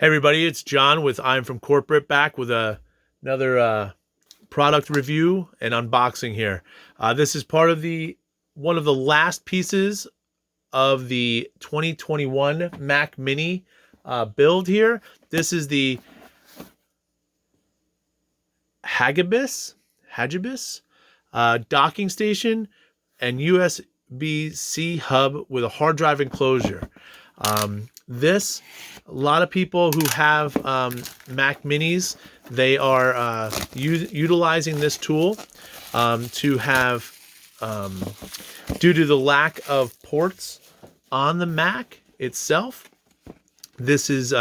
Hey everybody, it's John with I'm from Corporate, back with another product review and unboxing here. This is part of one of the last pieces of the 2021 Mac Mini build here. This is the HAGIBIS docking station and USB-C hub with a hard drive enclosure. A lot of people who have Mac Minis, they are utilizing this tool to have, due to the lack of ports on the Mac itself, this is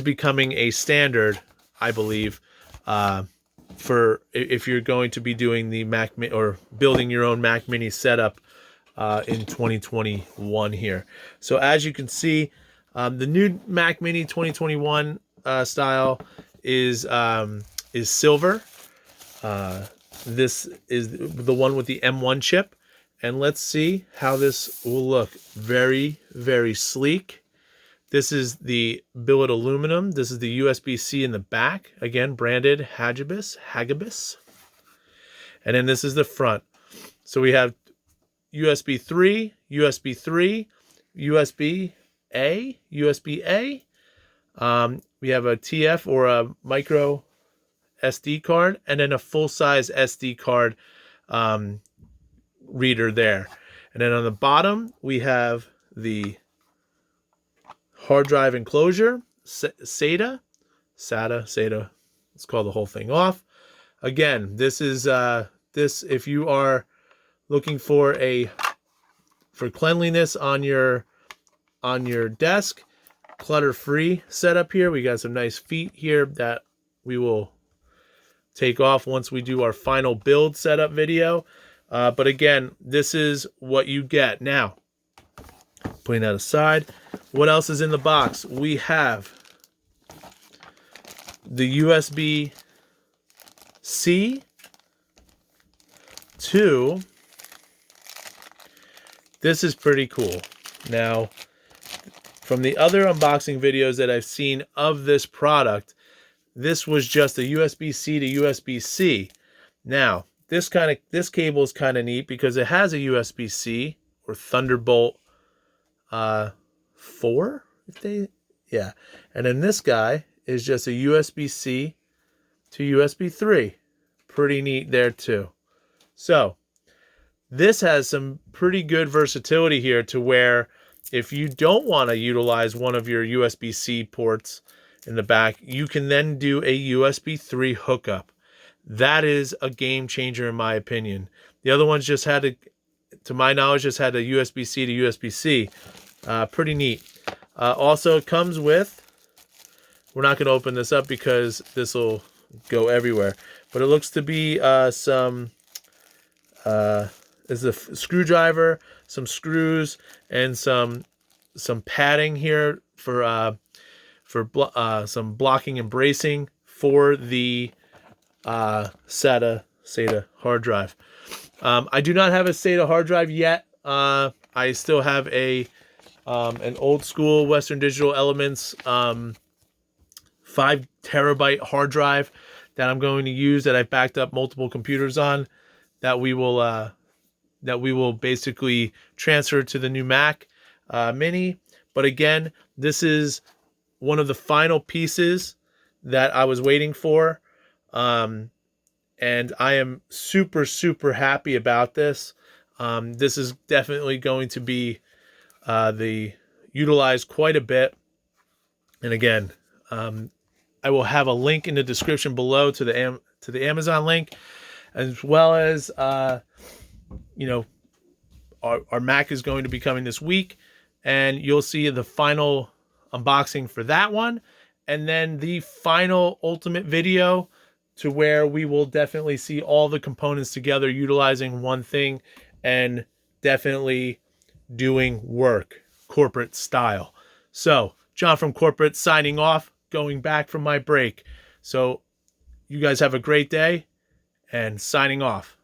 becoming a standard, I believe, for if you're going to be doing the Mac Mini or building your own Mac Mini setup in 2021 here. So as you can see, the new Mac Mini 2021 style is silver. This is the one with the M1 chip, and let's see how this will look. Very, very sleek. This is the billet aluminum. This is the USB-C in the back. Again, branded HAGIBIS. And then this is the front. So we have USB 3, USB 3, USB-A. We have a TF or a micro SD card, and then a full-size SD card reader there. And then on the bottom, we have the hard drive enclosure, SATA. Let's call the whole thing off. Again, this is if you are looking for cleanliness on your desk, clutter-free setup here. We got some nice feet here that we will take off once we do our final build setup video. But again, this is what you get. Now, putting that aside, what else is in the box? We have the USB-C to... This is pretty cool. Now, from the other unboxing videos that I've seen of this product, this was just a USB-C to USB-C. Now, this cable is kind of neat because it has a USB-C or Thunderbolt 4, and then this guy is just a USB-C to USB 3. Pretty neat there too. So this has some pretty good versatility here, to where if you don't want to utilize one of your USB-C ports in the back, you can then do a USB 3 hookup. That is a game changer in my opinion. The other ones just had to my knowledge, just had a USB-C to USB-C. Pretty neat. Also, it comes with, we're not going to open this up because this will go everywhere, but it looks to be is a screwdriver, some screws, and some padding here for some blocking and bracing for the SATA hard drive. I do not have a SATA hard drive yet. I still have an old school Western Digital Elements 5 terabyte hard drive that I'm going to use, that I've backed up multiple computers on, that we will basically transfer to the new Mac Mini. But again, this is one of the final pieces that I was waiting for. And I am super, super happy about this. This is definitely going to be utilized quite a bit. And again, I will have a link in the description below to the Amazon link, as well as our Mac is going to be coming this week, and you'll see the final unboxing for that one, and then the final ultimate video, to where we will definitely see all the components together utilizing one thing and definitely doing work corporate style. So, John from Corporate signing off, going back from my break. So you guys have a great day, and signing off.